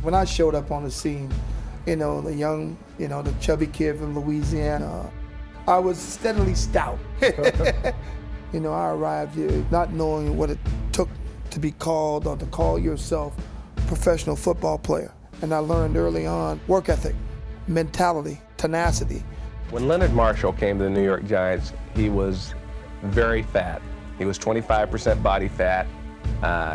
When I showed up on the scene, the young, the chubby kid from Louisiana, I was steadily stout. I arrived here not knowing what it took to be called or to call yourself a professional football player. And I learned early on work ethic, mentality, tenacity. When Leonard Marshall came to the New York Giants, he was very fat. He was 25% body fat.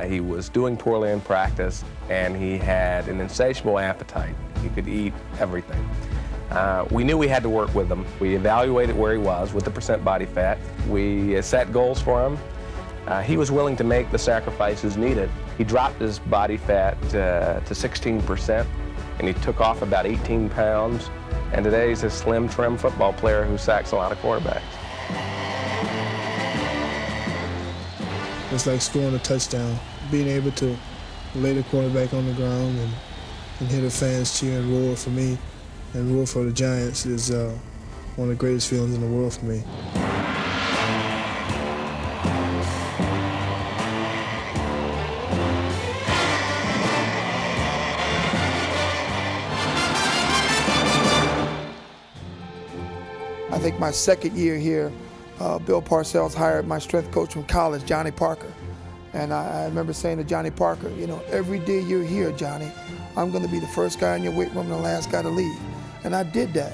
He was doing poorly in practice, and he had an insatiable appetite. He could eat everything. We knew we had to work with him. We evaluated where he was with the percent body fat. We set goals for him. He was willing to make the sacrifices needed. He dropped his body fat to 16%, and he took off about 18 pounds. And today he's a slim, trim football player who sacks a lot of quarterbacks. It's like scoring a touchdown, being able to lay the quarterback on the ground and hear the fans cheer and roar for me and roar for the Giants is one of the greatest feelings in the world for me. I think my second year here, Bill Parcells hired my strength coach from college, Johnny Parker. And I remember saying to Johnny Parker, every day you're here, Johnny, I'm going to be the first guy in your weight room and the last guy to leave. And I did that.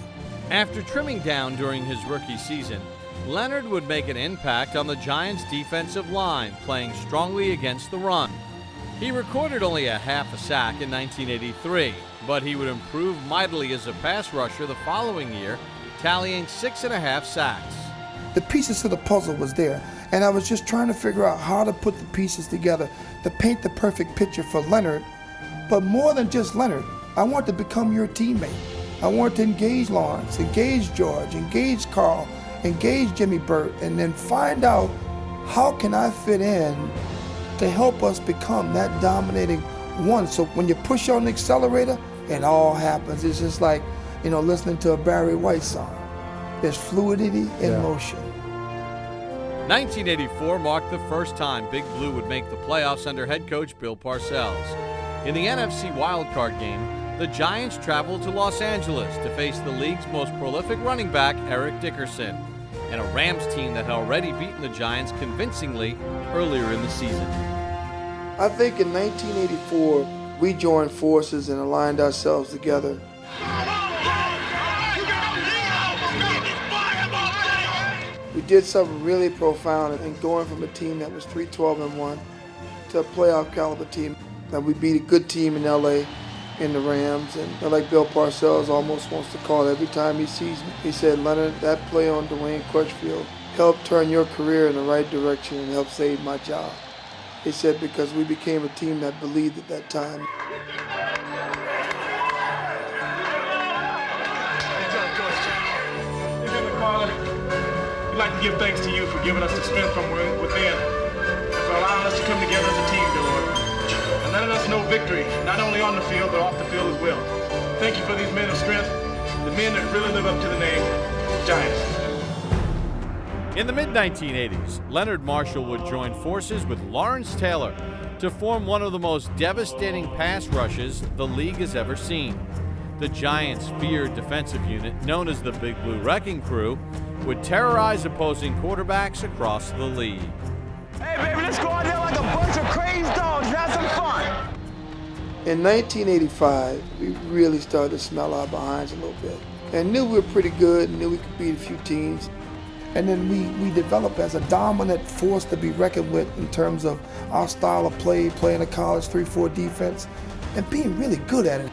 After trimming down during his rookie season, Leonard would make an impact on the Giants' defensive line, playing strongly against the run. He recorded only a half a sack in 1983, but he would improve mightily as a pass rusher the following year, tallying 6.5 sacks. The pieces to the puzzle was there, and I was just trying to figure out how to put the pieces together to paint the perfect picture for Leonard. But more than just Leonard, I want to become your teammate. I want to engage Lawrence, engage George, engage Carl, engage Jimmy Burt, and then find out how can I fit in to help us become that dominating one. So when you push on the accelerator, it all happens. It's just like, listening to a Barry White song. There's fluidity in motion. 1984 marked the first time Big Blue would make the playoffs under head coach Bill Parcells. In the NFC wildcard game, the Giants traveled to Los Angeles to face the league's most prolific running back, Eric Dickerson, and a Rams team that had already beaten the Giants convincingly earlier in the season. I think in 1984, we joined forces and aligned ourselves together. We did something really profound in going from a team that was 3-12-1 to a playoff caliber team. And we beat a good team in LA in the Rams. And like Bill Parcells almost wants to call it every time he sees me, he said, Leonard, that play on Dwayne Crutchfield helped turn your career in the right direction and helped save my job. He said, because we became a team that believed at that time. We'd like to give thanks to you for giving us the strength from within and for allowing us to come together as a team, dear Lord, and letting us know victory, not only on the field, but off the field as well. Thank you for these men of strength, the men that really live up to the name, Giants. In the mid-1980s, Leonard Marshall would join forces with Lawrence Taylor to form one of the most devastating pass rushes the league has ever seen. The Giants' feared defensive unit, known as the Big Blue Wrecking Crew, would terrorize opposing quarterbacks across the league. Hey, baby, let's go out there like a bunch of crazy dogs and have some fun. In 1985, we really started to smell our behinds a little bit and knew we were pretty good and knew we could beat a few teams. And then we developed as a dominant force to be reckoned with in terms of our style of play, playing a college 3-4 defense, and being really good at it.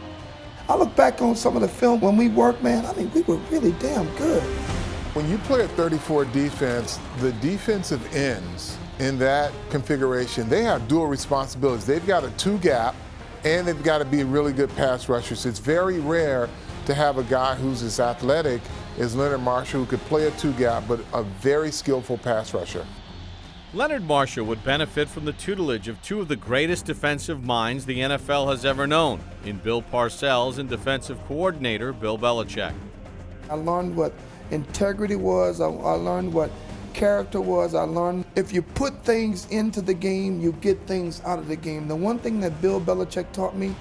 I look back on some of the film when we worked, man, we were really damn good. When you play a 34 defense, the defensive ends in that configuration, they have dual responsibilities. They've got a 2-gap, and they've got to be really good pass rushers. It's very rare to have a guy who's as athletic as Leonard Marshall, who could play a 2-gap, but a very skillful pass rusher. Leonard Marshall would benefit from the tutelage of two of the greatest defensive minds the NFL has ever known, in Bill Parcells and defensive coordinator Bill Belichick. I learned what integrity was. I learned what character was. I learned if you put things into the game, you get things out of the game. The one thing that Bill Belichick taught me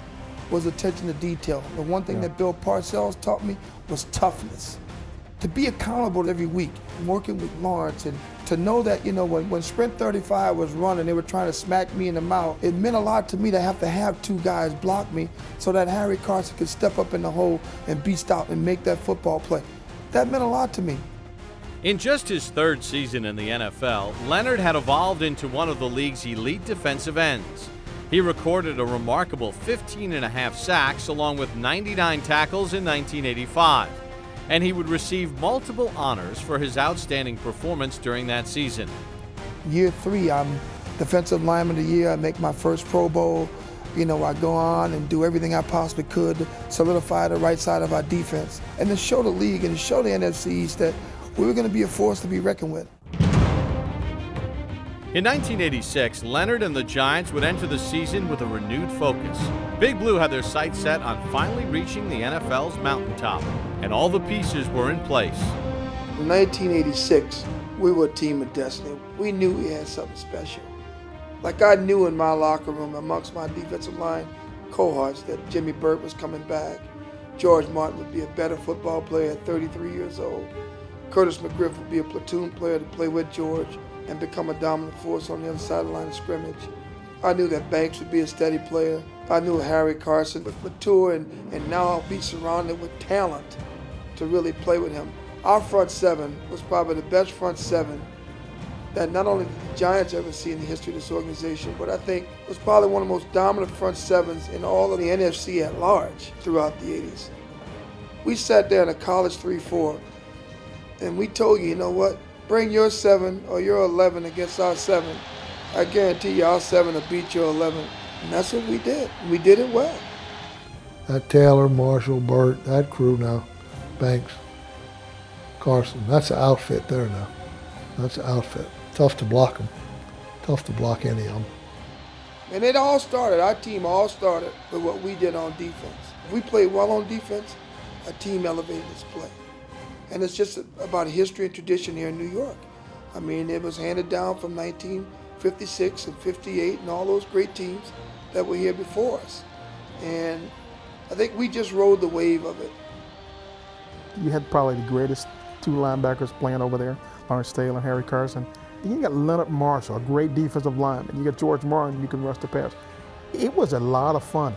was attention to detail. The one thing that Bill Parcells taught me was toughness. To be accountable every week, working with Lawrence, and to know that, when Sprint 35 was running, they were trying to smack me in the mouth. It meant a lot to me to have two guys block me so that Harry Carson could step up in the hole and be stopped and make that football play. That meant a lot to me. In just his third season in the NFL, Leonard had evolved into one of the league's elite defensive ends. He recorded a remarkable 15.5 sacks along with 99 tackles in 1985. And he would receive multiple honors for his outstanding performance during that season. Year 3, I'm Defensive Lineman of the Year. I make my first Pro Bowl. I go on and do everything I possibly could to solidify the right side of our defense and to show the league and to show the NFC East that we were going to be a force to be reckoned with. In 1986, Leonard and the Giants would enter the season with a renewed focus. Big Blue had their sights set on finally reaching the NFL's mountaintop, and all the pieces were in place. In 1986, we were a team of destiny. We knew we had something special. Like I knew in my locker room amongst my defensive line cohorts that Jimmy Burt was coming back. George Martin would be a better football player at 33 years old. Curtis McGriff would be a platoon player to play with George and become a dominant force on the other side of the line of scrimmage. I knew that Banks would be a steady player. I knew Harry Carson would mature and now be surrounded with talent to really play with him. Our front seven was probably the best front seven that not only did the Giants ever see in the history of this organization, but I think was probably one of the most dominant front sevens in all of the NFC at large throughout the 80s. We sat there in a college 3-4 and we told you, what? Bring your 7 or your 11 against our 7. I guarantee you our 7 will beat your 11. And that's what we did. We did it well. That Taylor, Marshall, Burt, that crew now, Banks, Carson, that's the outfit there now. That's the outfit. Tough to block them. Tough to block any of them. And it all started, our team all started with what we did on defense. If we played well on defense, our team elevated its play. And it's just about history and tradition here in New York. I mean, it was handed down from 1956 and 58 and all those great teams that were here before us. And I think we just rode the wave of it. You had probably the greatest two linebackers playing over there, Lawrence Taylor and Harry Carson. And you got Leonard Marshall, a great defensive lineman. You got George Martin, you can rush the pass. It was a lot of fun.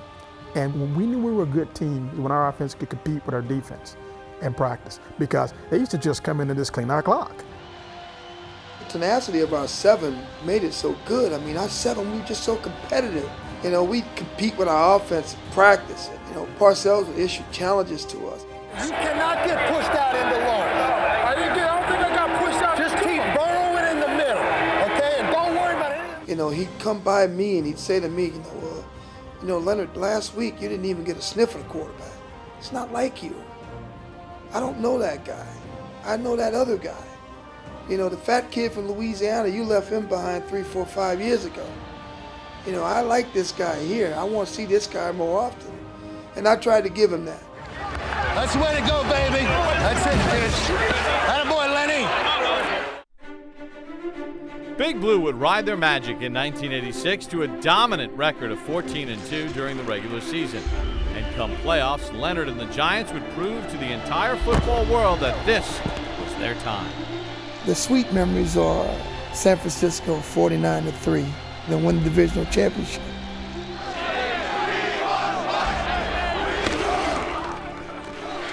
And when we knew we were a good team, when our offense could compete with our defense in practice, because they used to just come in and just clean our clock. The tenacity of our 7 made it so good. I mean, our 7, we were just so competitive. We compete with our offense in practice. Parcells would issue challenges to us. You cannot get pushed out in the long. I don't think I got pushed out. Just keep burrowing in the middle, okay? And don't worry about anything. He'd come by me and he'd say to me, Leonard, last week you didn't even get a sniff of the quarterback. It's not like you. I don't know that guy. I know that other guy. The fat kid from Louisiana, you left him behind 3, 4, 5 years ago. I like this guy here. I want to see this guy more often. And I tried to give him that. That's the way to go, baby. That's it, kid. Attaboy, Lenny. Big Blue would ride their magic in 1986 to a dominant record of 14-2 during the regular season. And come playoffs, Leonard and the Giants would prove to the entire football world that this was their time. The sweet memories are San Francisco 49-3, then win the divisional championship.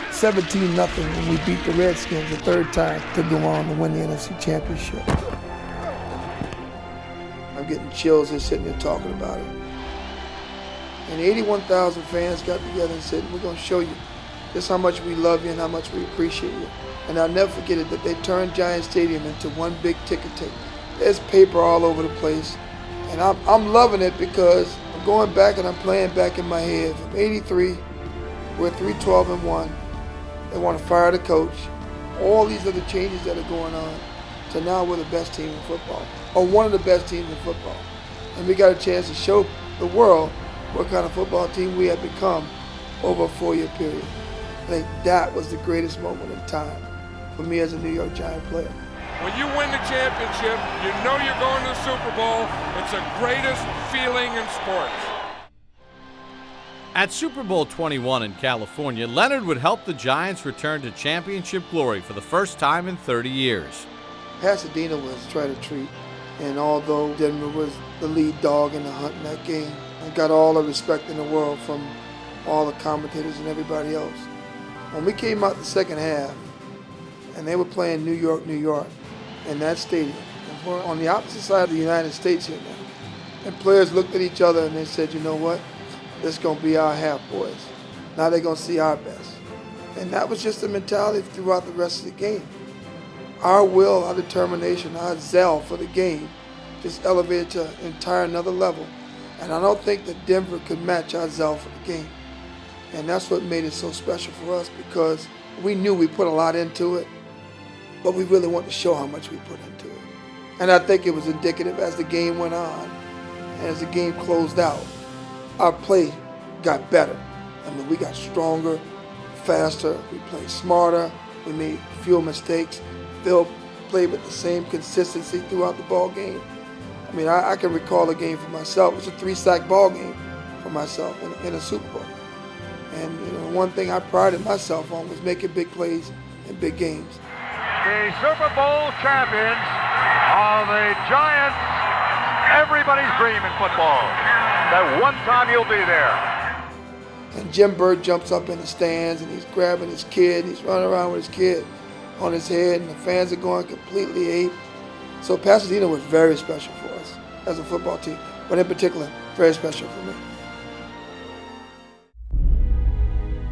17-0 when we beat the Redskins the third time to go on to win the NFC championship. I'm getting chills just sitting there talking about it. And 81,000 fans got together and said, we're going to show you just how much we love you and how much we appreciate you. And I'll never forget it that they turned Giant Stadium into one big ticker tape. There's paper all over the place. And I'm loving it because I'm going back and I'm playing back in my head. From 83, we're 3-12-1. They want to fire the coach. All these other changes that are going on. So now we're the best team in football, or one of the best teams in football. And we got a chance to show the world what kind of football team we have become over a 4-year period. I think that was the greatest moment in time for me as a New York Giant player. When you win the championship, you know you're going to the Super Bowl. It's the greatest feeling in sports. At Super Bowl XXI in California, Leonard would help the Giants return to championship glory for the first time in 30 years. Pasadena was try to treat, and although Denver was the lead dog in the hunt in that game, and got all the respect in the world from all the commentators and everybody else. When we came out the second half, and they were playing New York, in that stadium, and we're on the opposite side of the United States here now, and players looked at each other and they said, you know what? This is going to be our half, boys. Now they're going to see our best. And that was just the mentality throughout the rest of the game. Our will, our determination, our zeal for the game just elevated to an entire another level. And I don't think that Denver could match our zeal for the game. And that's what made it so special for us, because we knew we put a lot into it, but we really wanted to show how much we put into it. And I think it was indicative as the game went on and as the game closed out. Our play got better. I mean, we got stronger, faster, we played smarter, we made fewer mistakes. Phil played with the same consistency throughout the ball game. I mean, I can recall a game for myself. It was a 3-sack ball game for myself in a Super Bowl. And you know, one thing I prided myself on was making big plays in big games. The Super Bowl champions are the Giants. Everybody's dream in football. That one time you'll be there. And Jim Burt jumps up in the stands and he's grabbing his kid. He's running around with his kid on his head, and the fans are going completely ape. So Pasadena was very special for us as a football team, but in particular, very special for me.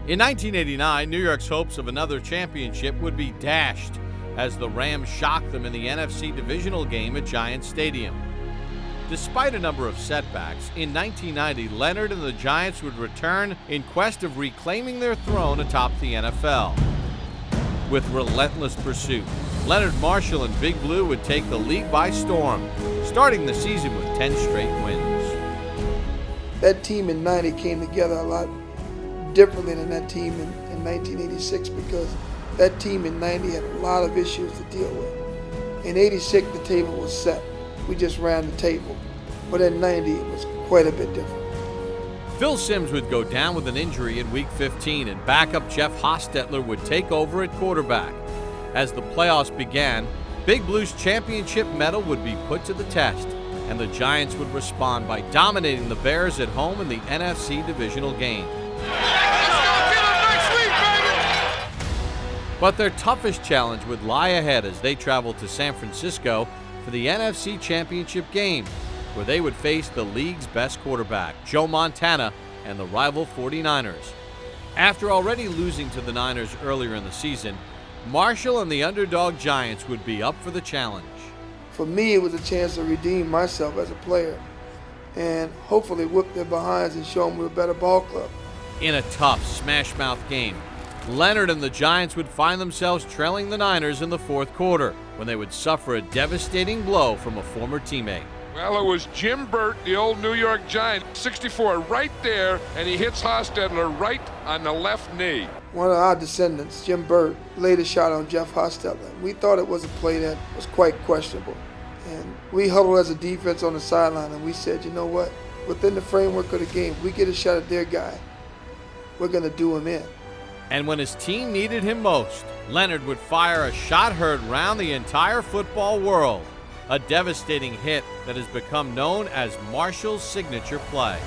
In 1989, New York's hopes of another championship would be dashed as the Rams shocked them in the NFC divisional game at Giants Stadium. Despite a number of setbacks, in 1990, Leonard and the Giants would return in quest of reclaiming their throne atop the NFL. With relentless pursuit, Leonard Marshall and Big Blue would take the league by storm, starting the season with 10 straight wins. That team in 90 came together a lot differently than that team in 1986, because that team in 90 had a lot of issues to deal with. In 86, the table was set. We just ran the table. But in 90, it was quite a bit different. Phil Simms would go down with an injury in Week 15, and backup Jeff Hostetler would take over at quarterback. As the playoffs began, Big Blue's championship medal would be put to the test, and the Giants would respond by dominating the Bears at home in the NFC divisional game. But their toughest challenge would lie ahead as they traveled to San Francisco for the NFC Championship game, where they would face the league's best quarterback, Joe Montana, and the rival 49ers. After already losing to the Niners earlier in the season, Marshall and the underdog Giants would be up for the challenge. For me, it was a chance to redeem myself as a player and hopefully whip their behinds and show them we're a better ball club. In a tough, smash-mouth game, Leonard and the Giants would find themselves trailing the Niners in the fourth quarter when they would suffer a devastating blow from a former teammate. Well, it was Jim Burt, the old New York Giant, 64 right there, and he hits Hostetler right on the left knee. One of our descendants, Jim Burt, laid a shot on Jeff Hostetler. We thought it was a play that was quite questionable. And we huddled as a defense on the sideline, and we said, you know what? Within the framework of the game, if we get a shot at their guy, we're going to do him in. And when his team needed him most, Leonard would fire a shot heard round the entire football world, a devastating hit that has become known as Marshall's signature play.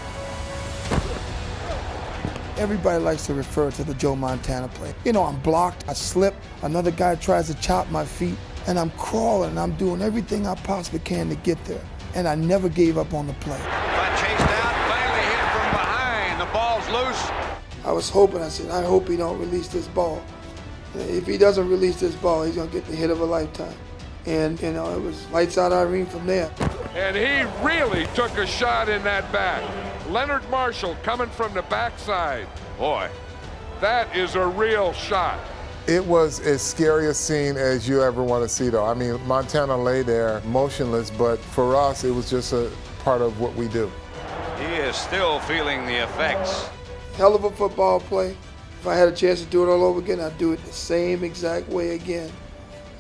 Everybody likes to refer to the Joe Montana play. You know, I'm blocked, I slip, another guy tries to chop my feet, and I'm crawling, and I'm doing everything I possibly can to get there. And I never gave up on the play. Got chased out, finally hit from behind. The ball's loose. I was hoping, I said, I hope he don't release this ball. If he doesn't release this ball, he's gonna get the hit of a lifetime. And, you know, it was lights out Irene from there. And he really took a shot in that back. Leonard Marshall coming from the backside. Boy, that is a real shot. It was as scary a scene as you ever want to see, though. I mean, Montana lay there motionless, but for us, it was just a part of what we do. He is still feeling the effects. Hell of a football play. If I had a chance to do it all over again, I'd do it the same exact way again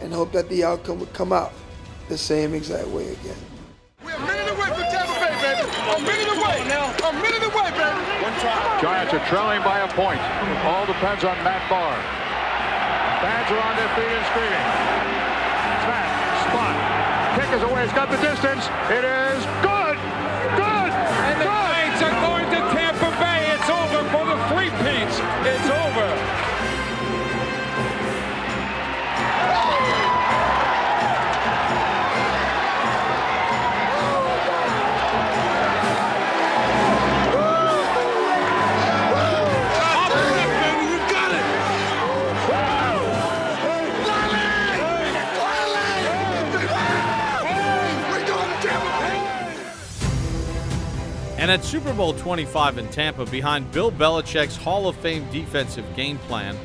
and hope that the outcome would come out the same exact way again. We're a minute away from Tampa Bay, baby. A minute away. A minute away, baby. Giants are trailing by a point. All depends on Matt Barr. Fans are on their feet and screaming. Snap, spot, kick is away. It's got the distance. It is good. Good. And the Giants are going to Tampa Bay. It's over for the three-peats. It's over. And at Super Bowl 25 in Tampa, behind Bill Belichick's Hall of Fame defensive game plan,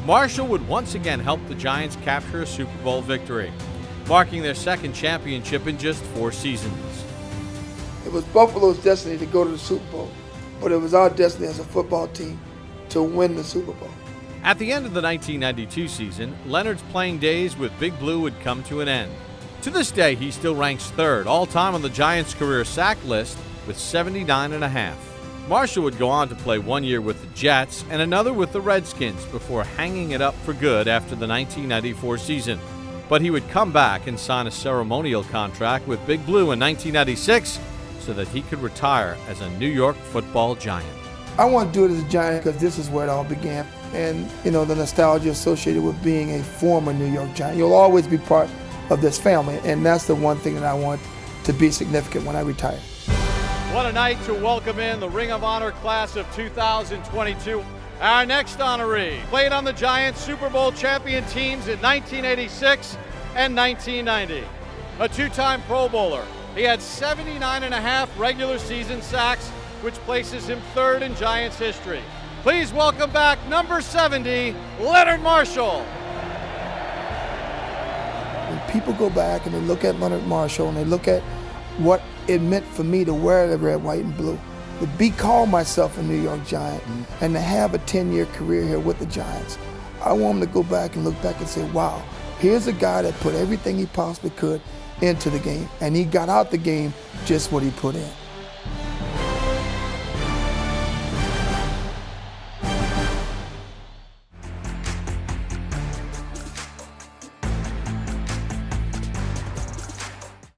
Marshall would once again help the Giants capture a Super Bowl victory, marking their second championship in just 4 seasons. It was Buffalo's destiny to go to the Super Bowl, but it was our destiny as a football team to win the Super Bowl. At the end of the 1992 season, Leonard's playing days with Big Blue would come to an end. To this day, he still ranks 3rd all-time on the Giants' career sack list with 79.5. Marshall would go on to play 1 year with the Jets and another with the Redskins before hanging it up for good after the 1994 season. But he would come back and sign a ceremonial contract with Big Blue in 1996 so that he could retire as a New York Football Giant. I want to do it as a Giant because this is where it all began. And, you know, the nostalgia associated with being a former New York Giant. You'll always be part of this family, and that's the one thing that I want to be significant when I retire. What a night to welcome in the Ring of Honor class of 2022. Our next honoree played on the Giants Super Bowl champion teams in 1986 and 1990. A 2-time Pro Bowler, he had 79.5 regular season sacks, which places him 3rd in Giants history. Please welcome back number 70, Leonard Marshall. When people go back and they look at Leonard Marshall and they look at what it meant for me to wear the red, white, and blue, to call myself a New York Giant, and to have a 10-year career here with the Giants, I want them to go back and look back and say, wow, here's a guy that put everything he possibly could into the game, and he got out the game just what he put in.